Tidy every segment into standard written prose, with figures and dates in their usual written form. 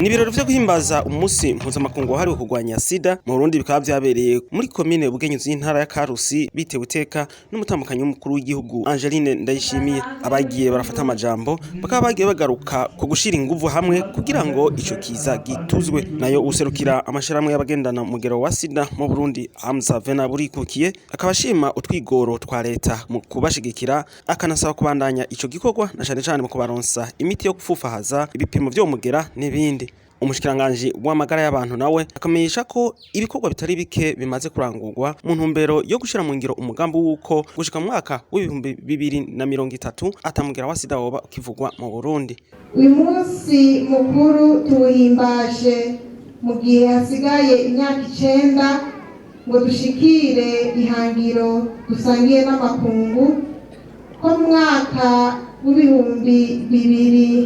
N'ibirori vyo guhimbaza umunsi mpuzamakungu wahariwe kugwanya SIDA mu Burundi bikaba vyabereye muri komine Bugenyuzi y'intara ya Karusi bitewe iteka n'umutambukanyi w'umukuru w'igihugu Angeline Ndayishimiye. Abagiye barafata amajambo bakaba bagiye bagaruka ku gushira inguvu hamwe kugira ngo ico kiza gituzwe. Nayo userukira amashirahamwe y'abagendana umugero wa SIDA mu Burundi yasavye burikukiye akaba ashima utwigoro twa leta mu kubashigikira akanasaba kubandanya ico gikorwa na cane mu kubaronsa imiti yo gufufahaza ibipimo vyo mugera n'ibindi. Umushikiranganje w'amagara y'abantu nawe akamenyesha ko ibikorwa bitari bike bimaze kurangurwa mu ntumbero yo gushira mu ngiro umugambi w'uko gushika mu mwaka w'ibihumbi 2030 atamugera wa SIDA woba ukivugwa mu Burundi. Uyu munsi mukuru tuwuhimbaje mu gihe hasigaye imyaka 9 ngo dushikire ihangiro dusangiye n'amakungu ko mu mwaka w'ibihumbi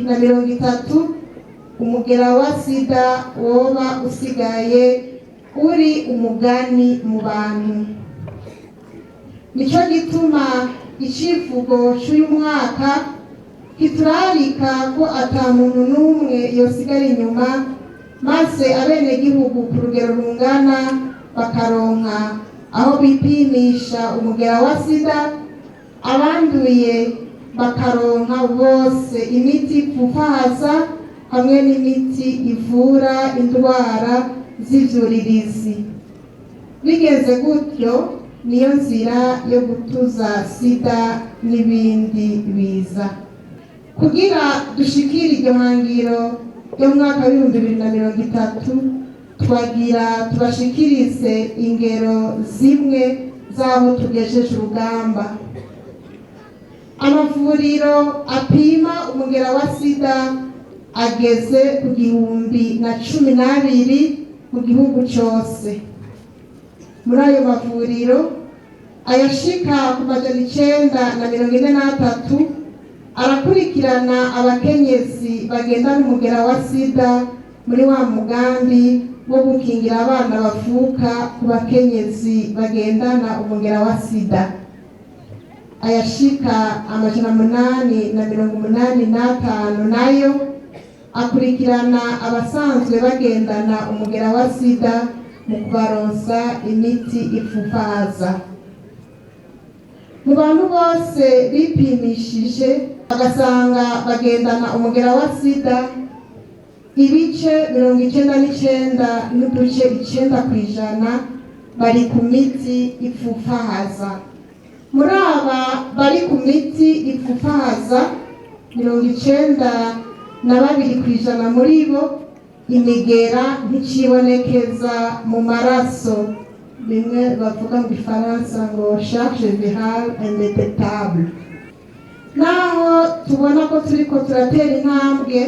2030 umugera wa SIDA woba usigaye uri umugani mu bantu. Nico gituma icivugo cy'uyu mwaka kiturarika ko ata muntu n'umwe yosigara inyuma, maze abenegihugu ku rugero rungana bakaronka aho bipimisha umugera wa SIDA, abanduye bakaronka bose imiti ifufahaza hamwe n'imiti ivura indwara z'ivyuririzi. Bigeze gutyo niyo nzira yo gutuza SIDA n'ibindi biza. Kugira dushikire iryo hangiro ryo mu mwaka w'ibihumbi 2030 twagira tubashikirize ingero zimwe z'aho tugejeje urugamba. Amavuriro apima umugera wa SIDA ageze ku 12,000 mu gihugu cyose. Muri ayo mavuriro ayashika ku 943 arakurikirana abakenyezi bagendana umugera wa SIDA muri wa mugambi wo gukingira abana bavuka ku bakenyezi bagendana umugera wa SIDA. Ayashika 885 nayo akurikirana abasanzwe bagendana umugera wa SIDA mu kubaronsa imiti ifufahaza. Mu bantu bose bipimishije bagasanga bagendana umugera wa SIDA, ibice 99.9% bari ku miti ifufahaza. Muri aba bari ku miti ifufahaza 92% muri bo imigera ntikibonekeza mu maraso, bimwe bavuga mu Gifaransa ngo charge virale indetectable. Naho tubona ko turiko turatera intambwe,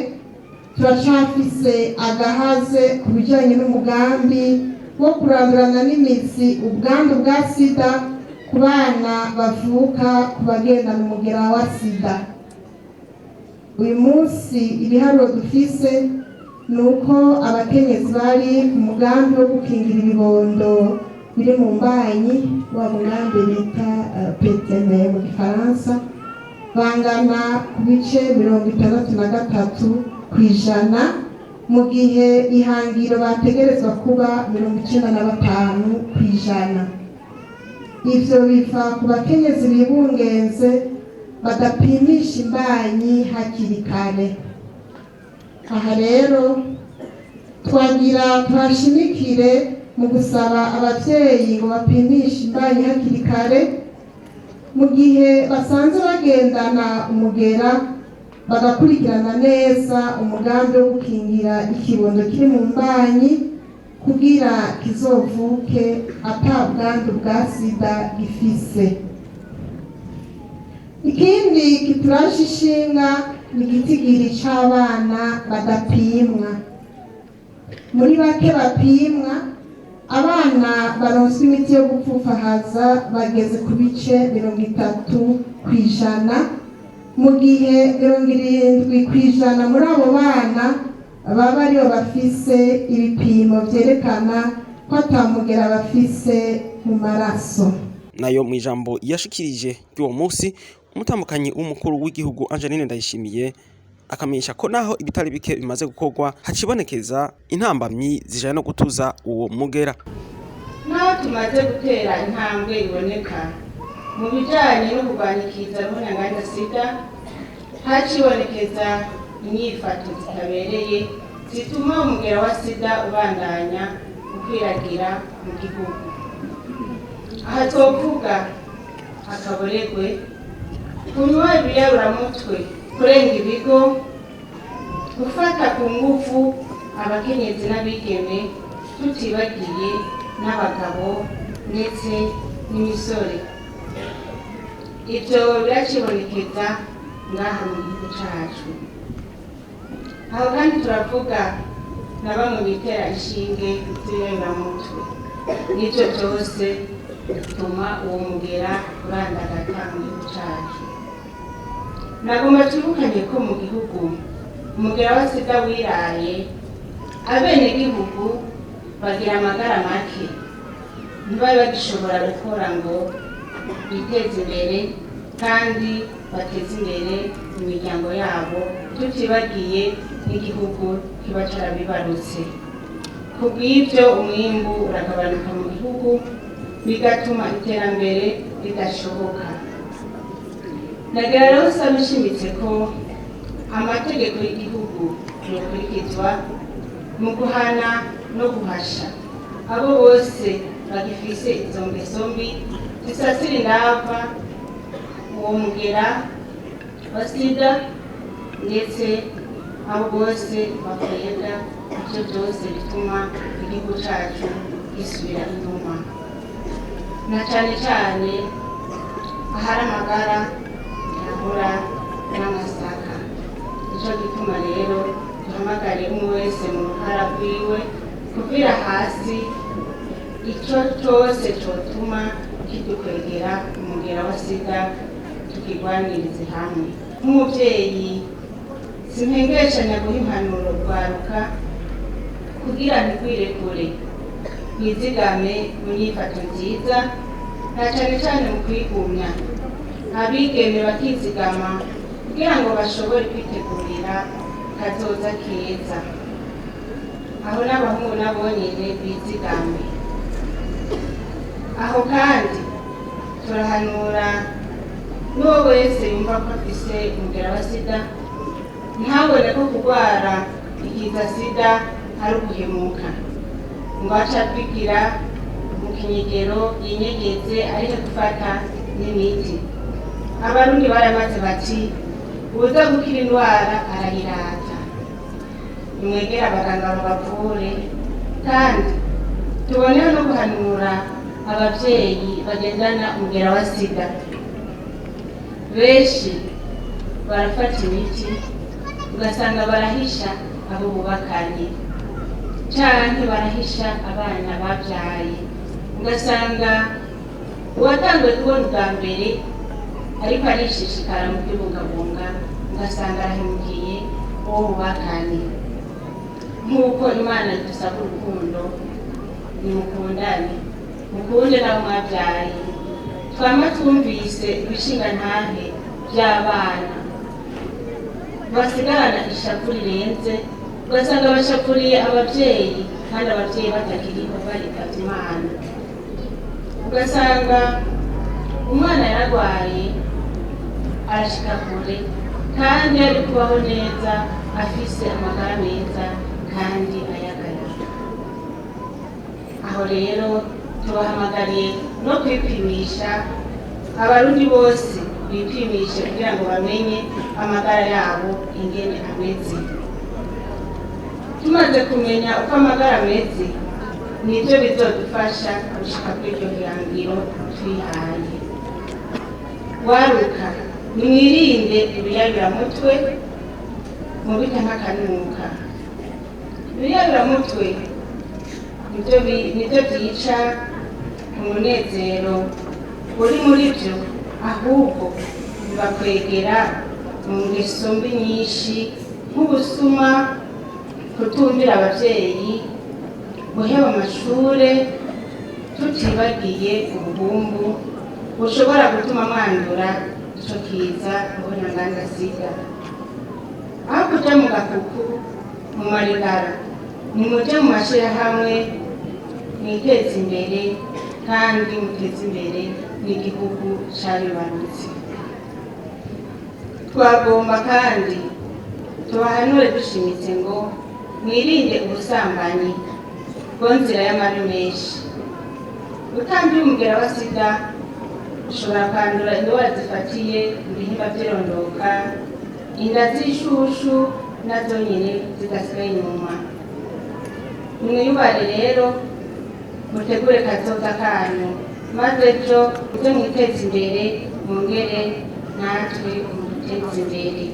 turacafise agahaze ku bijanye n'umugambi wo kurandurana n'imizi ubwandu bwa SIDA ku bana bavuka ku bagendana umugera wa SIDA. Uyu munsi ibiharuro dufise nuko abakenyezi bari ku mugambi wo gukingira ibibondo biri mu mbanyi wa mugambi bita PTM mu Gifaransa bangana ku bice 63% mu gihe ihangiro bategerezwa kuba 95%. Ivyo biva ku bakenyezi bibungenze badapimisha imbanyi hakiri kare. Aha rero twagira twashimikire mu gusaba abavyeyi ngo bapimishe imbanyi hakiri kare mu gihe basanze bagendana umugera, bagakurikirana neza umugambi wo gukingira ikibondo kiri mu mbanyi kugira kizovuke ata bwandu bwa SIDA gifise. Ikindi kituraje ishinga ni igitigiri c'abana badapimwa. Muri bake bapimwa, abana baronswa imiti yo gupfufahaza bageze ku bice 30%, mu gihe 70% muri abo bana baba aribo bafise ibipimo vyerekana ko atamugera bafise mu maraso. Nayo mwijambo yashikirije ry'uwo munsi umutambukanyi w'umukuru w'igihugu Angeline Ndayishimiye akamenyesha ko naho ibitari bike bimaze gukorwa hacibonekeza intambamyi zijanye no gutuza uwo mugera. Naho tumaze gutera intambwe iboneka mu bijanye no kugwanya ikiza ruhonyanganda SIDA, hacibonekeza inyifato zitabereye zituma umugera wa SIDA ubandanya ukwiragira mu gihugu. Aha twovuga akaboregwe, kunywa ibiyaburamutwe, kurenga ibigo, gufata ku ngufu abakenyezi n'abigeme, tutibagiye n'abagabo ndetse n'imisore. Ivyo biracibonekeza ngaha mu gihugu cacu. Aho kandi turavuga na bamwe bitera inshinge z'ibiyaburamutwe. N'ivyo vyose bituma uwo mugera urandagata mu gihugu cacu. Nagomba twibukanye ko mu gihugu umugera wa SIDA wiraye, abenegihugu bagira amagara make, ntibabe bagishobora gukora ngo biteze imbere kandi bateze imbere imiryango yabo, tutibagiye n'igihugu kiba carabibarutse. Kubw'ivyo umwimbu uragabanuka mu gihugu, bigatuma iterambere ridashoboka. Nagira rero nsaba nshimitse ko amategeko y'igihugu yokurikizwa mu guhana no guhasha abo bose bagifise izo ngeso mbi zisasira indava uwo mugera wa SIDA, ndetse abo bose bakwega ivyo vyose bituma igihugu cacu gisubira inyuma, na cane cane ahari amagara yahura n'amasaka. Nico gituma rero duhamagare umwe wese mu ruhara rwiwe kuvira hasi ico cose cotuma kidukwegera umugera wa SIDA, tukigwanirize hamwe. Nk'umuvyeyi simpengeshanya guha impanuro urwaruka kugira ntigwirekure, mwizigame mu nyifato nziza, na cane cane mu kwigumya. Abigeme bakizigama kugira ngo bashobore kwitegurira kazoza keza. Aho n'abahungu nabo nyene bizigame. Aho kandi turahanura n'uwo wese yumva ko afise umugera wa SIDA ntabone ko kugwara ikiza SIDA ari uguhemuka, ngo aca kwigira mu kinyegero yinyegeze ariho gufata n'imiti. Abarundi baramaze bati uza gukira indwara arayirata. Nimwegera abaganga babavure, kandi tuboneho no guhanura abavyeyi bagendana umugera wa SIDA. Benshi barafata imiti ugasanga barahisha abo bubakanye, canke barahisha abana bavyaye, ugasanga uwatanguye kubona ubwa mbere ariko arishishikara mu by'ubungabunga, ugasanga arahemukiye uwo bubakanye. Nk'uko Imana idusaba urukundo, nimukundane, mukunde n'abo mwavyaye. Twama twumvise ibishingantahe by'abana basigarana ishavu rirenze, ugasanga bashapuriye abavyeyi kandi abavyeyi batakiriho baritavye Imana. Ugasanga umwana yaragwaye arashika kure kandi ari kubaho neza, afise amagara meza kandi ayagayaga. Aho rero tubahamagariye no kwipimisha, abarundi bose bipimishe kugira ngo bamenye amagara yabo ingene ameze. Tumaze kumenya uko amagara ameze, nivyo bizodufasha gushika kuri iryo hangiro twihaye. Waruka, nimwirinde ibiyabiramutwe mubite nk'akanuka. Ibiyabiramutwe nivyo vyica umunezero uri muri vyo, ahubwo bibakwegera mu ngeso mbi nyinshi, nk'ubusuma, kutumvira abavyeyi, guheba amashure, tutibagiye ubuhumbu bushobora gutuma mwandura ico kiza ruhonyanganda SIDA. aho kuja mu gakuku mu marigara nimuje mu mashirahamwe mwiteze imbere kandi muteze imbere n'igihugu cabibarutse. Twagomba kandi tubahanure dushimitse ngo mwirinde ubusambanyi bwo nzira y'amabi menshi. Utambiye umugera wa SIDA ushobora kwandura indwara zifatiye mu bihimba vy'irondoka, inda z'ishushu nazo nyene zidasigaye inyuma. Mwiyubare rero mutegure kazoza kanyu maze ejo muze mwiteze imbere mwongere natwe muduteze imbere.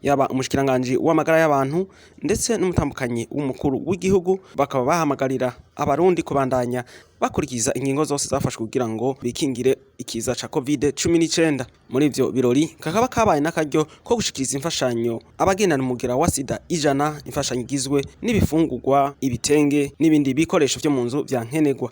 Yaba umushikiranganji w'amagara y'abantu ndetse n'umutambukanyi w'umukuru w'igihugu bakaba bahamagarira abarundi kubandanya bakurikiza ingingo zose zafashwe kugira ngo bikingire ikiza ca COVID-19. Muri ivyo birori kakaba kabaye n'akaryo ko gushikiriza imfashanyo abagendana umugera wa SIDA 100, imfashanyo igizwe n'ibifungurwa, ibitenge n'ibindi bikoresho vyo mu nzu vya nkenerwa.